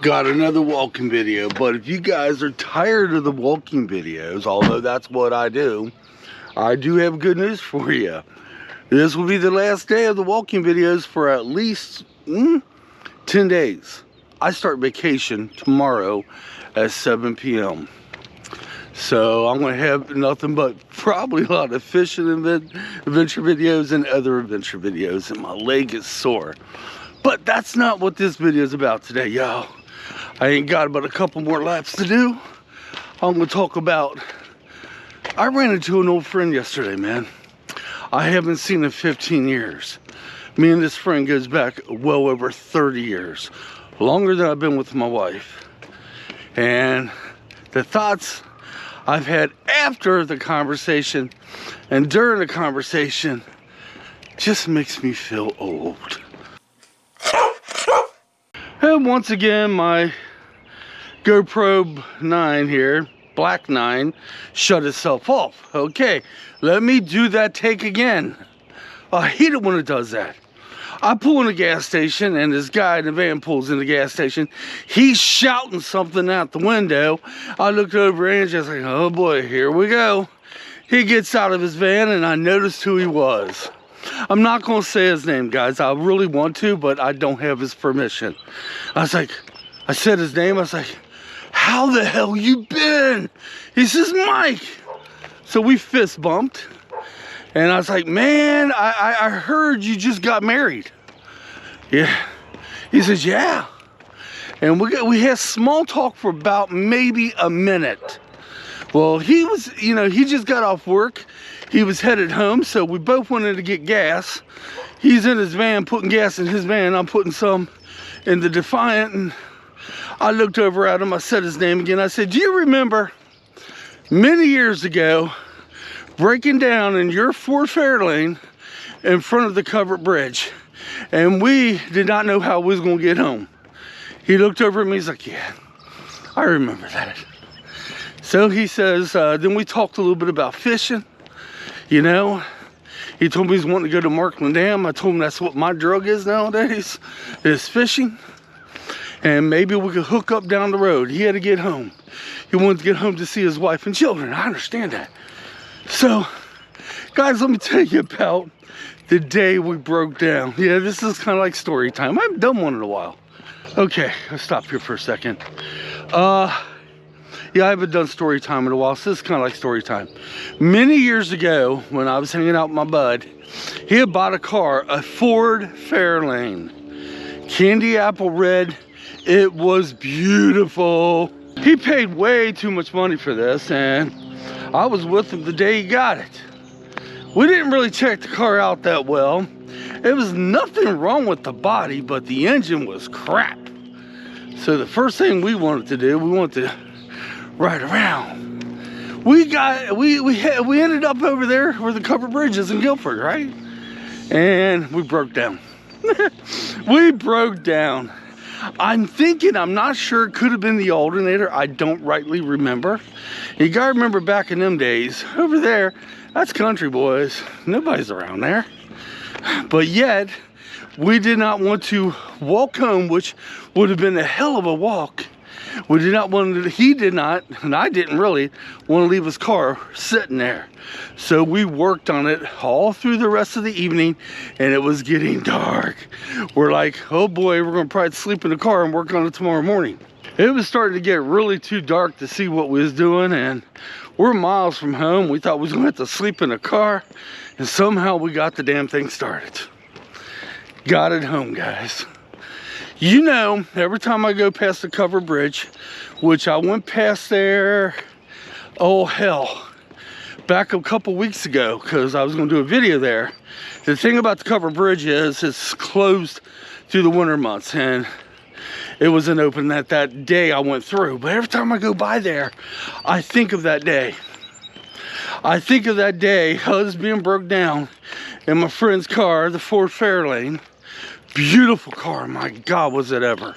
Got another walking video, but if you guys are tired of the walking videos, although that's what I do have good news for you. This will be the last day of the walking videos for at least 10 days. I start vacation tomorrow at 7 p.m. So I'm going to have nothing but probably a lot of fishing adventure videos and other adventure videos, and my leg is sore. But that's not what this video is about today, y'all. I ain't got but a couple more laps to do. I'm going to talk about, I ran into an old friend yesterday, man. I haven't seen in 15 years. Me and this friend goes back well over 30 years. Longer than I've been with my wife. And the thoughts I've had after the conversation and during the conversation just makes me feel old. And once again, my GoPro 9 here, Black 9, shut itself off. Okay, let me do that take again. I hate it when it does that. I pull in a gas station and this guy in the van pulls in the gas station. He's shouting something out the window. I looked over at Angie, I was like, oh boy, here we go. He gets out of his van and I noticed who he was. I'm not gonna say his name, guys. I really want to, but I don't have his permission. I said his name, I was like, how the hell you been? He says, Mike. So we fist bumped. And I was like, man, I heard you just got married. Yeah. He says, yeah. And we had small talk for about maybe a minute. Well, he was, he just got off work. He was headed home, so we both went in to get gas. He's in his van, putting gas in his van. I'm putting some in the Defiant, and I looked over at him. I said his name again. I said, do you remember many years ago breaking down in your Ford Fairlane in front of the covered bridge? And we did not know how we was going to get home. He looked over at me. He's like, yeah, I remember that. So he says, then we talked a little bit about fishing. He told me he's wanting to go to Markland Dam. I told him that's what my drug is nowadays, is fishing. And maybe we could hook up down the road. He had to get home. He wanted to get home to see his wife and children. I understand that. So, guys, let me tell you about the day we broke down. Yeah, this is kind of like story time. I haven't done one in a while. Okay, let's stop here for a second. Yeah, I haven't done story time in a while, so this is kind of like story time. Many years ago, when I was hanging out with my bud, he had bought a car, a Ford Fairlane. Candy apple red. It was beautiful. He paid way too much money for this, and I was with him the day he got it. We didn't really check the car out that well. There was nothing wrong with the body, but the engine was crap. So the first thing we wanted to do, we wanted to ride around. We ended up over there where the covered bridge is in Guilford, right? And we broke down. We broke down. I'm not sure, it could have been the alternator. I don't rightly remember. You gotta remember back in them days, over there, that's country, boys. Nobody's around there. But yet, we did not want to walk home, which would have been a hell of a walk. We did not want to, he did not, and I didn't really want to leave his car sitting there. So we worked on it all through the rest of the evening, and it was getting dark. We're like, oh boy, we're going to probably sleep in the car and work on it tomorrow morning. It was starting to get really too dark to see what we was doing, and we're miles from home. We thought we was going to have to sleep in the car, and somehow we got the damn thing started. Got it home, guys. Every time I go past the covered bridge, which I went past there, oh hell, back a couple weeks ago, because I was going to do a video there. The thing about the covered bridge is it's closed through the winter months, and it wasn't open that day I went through. But every time I go by there, I think of that day. I think of that day, I was being broke down in my friend's car, the Ford Fairlane. Beautiful car, my God, was it ever.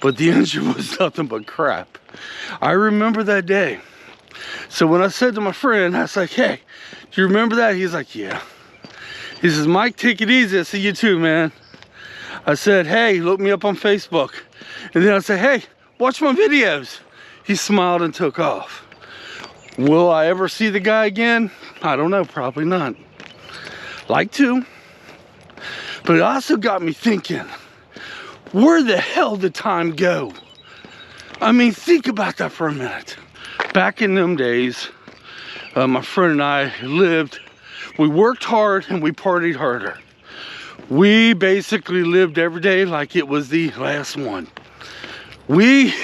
But the engine was nothing but crap. I remember that day. So when I said to my friend, I was like, hey, do you remember that? He's like, yeah. He says, Mike, take it easy. I said, you too, man. I said, hey, look me up on Facebook. And then I said, hey, watch my videos. He smiled and took off. Will I ever see the guy again? I don't know, probably not. Like to. But it also got me thinking, where the hell did time go? I mean, think about that for a minute. Back in them days, my friend and I we worked hard and we partied harder. We basically lived every day like it was the last one. We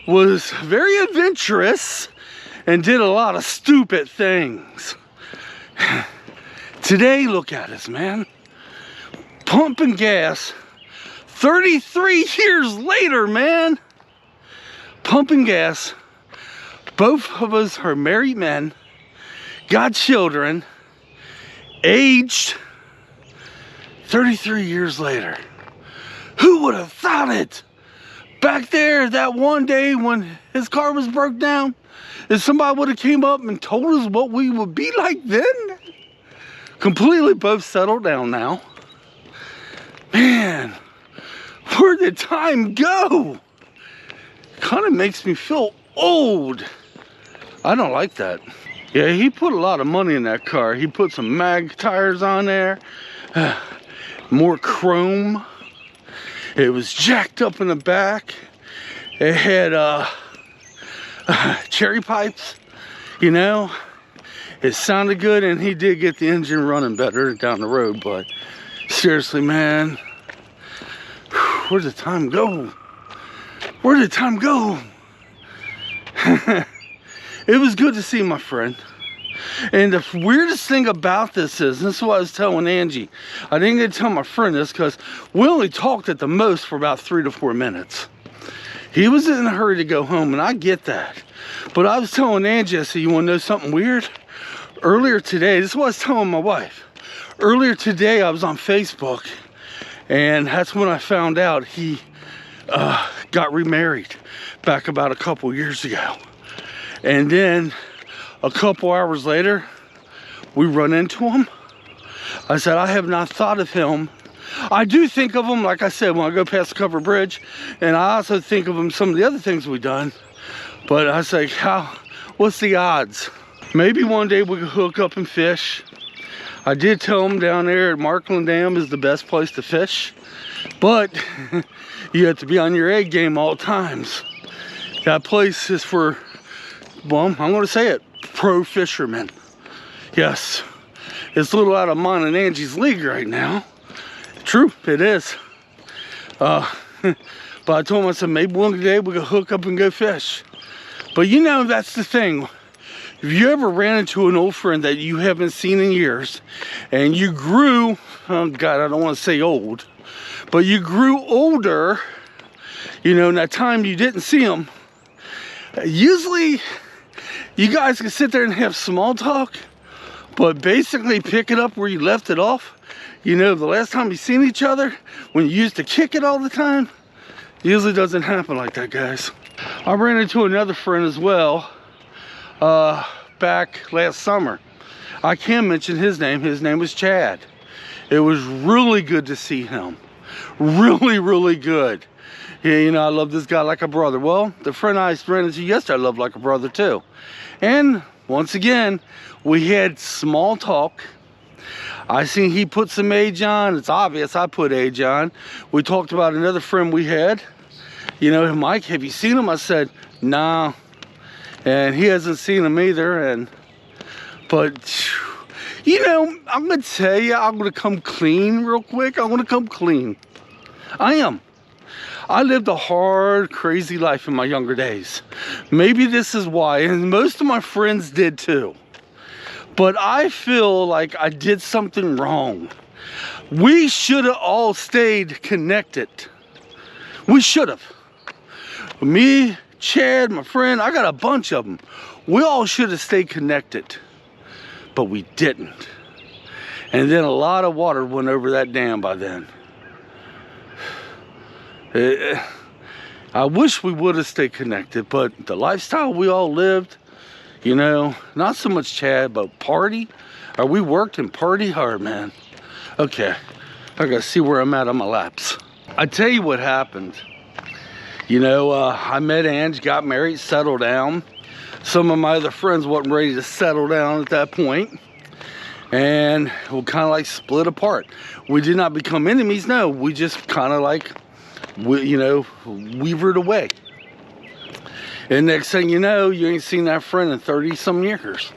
was very adventurous and did a lot of stupid things. Today, look at us, man. Pumping gas 33 years later, man. Pumping gas. Both of us are married men, got children, aged 33 years later. Who would have thought it? Back there, that one day when his car was broke down, if somebody would have came up and told us what we would be like then. Completely both settled down now. Man, where did time go? Kind of makes me feel old. I don't like that. Yeah, he put a lot of money in that car. He put some mag tires on there, more chrome. It was jacked up in the back. It had cherry pipes, you know. It sounded good, and he did get the engine running better down the road. But seriously, man, where did time go? Where did time go? It was good to see my friend. And the weirdest thing about this is what I was telling Angie. I didn't get to tell my friend this because we only talked at the most for about 3 to 4 minutes. He was in a hurry to go home, and I get that. But I was telling Angie, I said, you want to know something weird? Earlier today, this is what I was telling my wife. Earlier today, I was on Facebook, and that's when I found out he got remarried back about a couple years ago. And then a couple hours later, we run into him. I said, I have not thought of him. I do think of him, like I said, when I go past the covered bridge. And I also think of him some of the other things we've done. But I say, what's the odds? Maybe one day we could hook up and fish. I did tell him down there at Markland Dam is the best place to fish. But you have to be on your A game all times. That place is for, well, I'm going to say it, pro fishermen. Yes, it's a little out of mine and Angie's league right now. True, it is. But I told him, I said, maybe one day we could hook up and go fish. But you know, that's the thing. If you ever ran into an old friend that you haven't seen in years, and you grew, oh God, I don't want to say old, but you grew older, you know, in that time you didn't see them, usually you guys can sit there and have small talk, but basically pick it up where you left it off. You know, the last time you seen each other, when you used to kick it all the time, usually doesn't happen like that, guys. I ran into another friend as well, back last summer. I can mention his name. His name was Chad. It was really good to see him. Really, really good. Yeah, you know, I love this guy like a brother. Well, the friend I ran into yesterday, I love like a brother too. And once again, we had small talk. I seen he put some age on. It's obvious I put age on. We talked about another friend we had. You know, Mike, have you seen him? I said, nah. And he hasn't seen him either. But, you know, I'm going to tell you, I'm going to come clean real quick. I'm going to come clean. I am. I lived a hard, crazy life in my younger days. Maybe this is why, and most of my friends did too. But I feel like I did something wrong. We should have all stayed connected. We should have. Me, Chad, my friend, I got a bunch of them. We all should have stayed connected, but we didn't. And then a lot of water went over that dam by then. I wish we would have stayed connected, but the lifestyle we all lived, you know, not so much Chad, but party. We worked and party hard, man. Okay, I gotta see where I'm at on my laps. I tell you what happened. You know, I met Angie, got married, settled down. Some of my other friends wasn't ready to settle down at that point. And we kind of like split apart. We did not become enemies, no. We just kind of like, you know, weavered away. And next thing you know, you ain't seen that friend in 30 some years.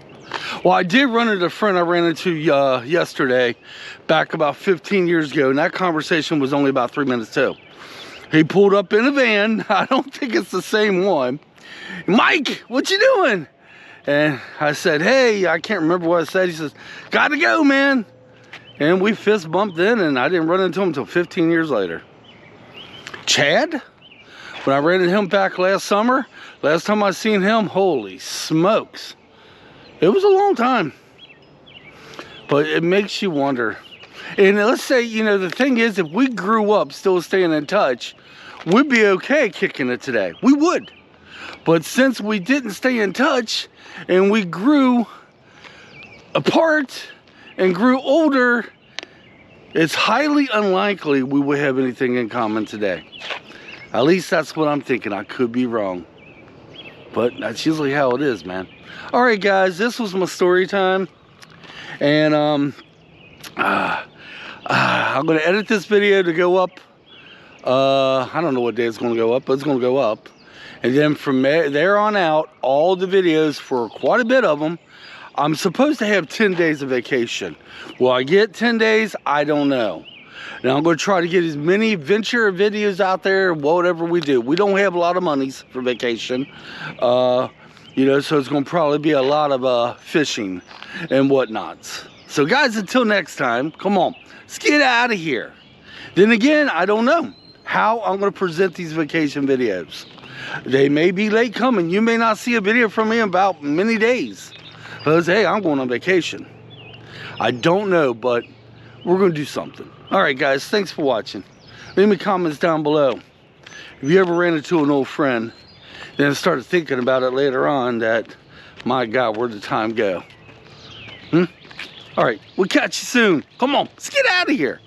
Well, I did run into a friend I ran into yesterday, back about 15 years ago, and that conversation was only about 3 minutes too. He pulled up in a van. I don't think it's the same one. Mike, what you doing? And I said, hey, I can't remember what I said. He says, gotta go, man. And we fist bumped in, and I didn't run into him until 15 years later. Chad, when I ran into him back last summer, last time I seen him, holy smokes. It was a long time. But it makes you wonder. And let's say, you know, the thing is, if we grew up still staying in touch, we'd be okay kicking it today. We would. But since we didn't stay in touch, and we grew apart and grew older, it's highly unlikely we would have anything in common today. At least that's what I'm thinking. I could be wrong, but that's usually how it is, man. All right, guys, this was my story time, and I'm gonna edit this video to go up. I don't know what day it's gonna go up, but it's gonna go up. And then from there on out, all the videos, for quite a bit of them, I'm supposed to have 10 days of vacation. Will I get 10 days? I don't know. Now I'm going to try to get as many adventure videos out there, whatever we do. We don't have a lot of monies for vacation. You know, so it's going to probably be a lot of fishing and whatnots. So guys, until next time, come on, let's get out of here. Then again, I don't know how I'm going to present these vacation videos. They may be late coming. You may not see a video from me in about many days. Because, hey, I'm going on vacation. I don't know, but we're going to do something. All right, guys, thanks for watching. Leave me comments down below. If you ever ran into an old friend, then started thinking about it later on that, my God, where'd the time go? All right, we'll catch you soon. Come on, let's get out of here.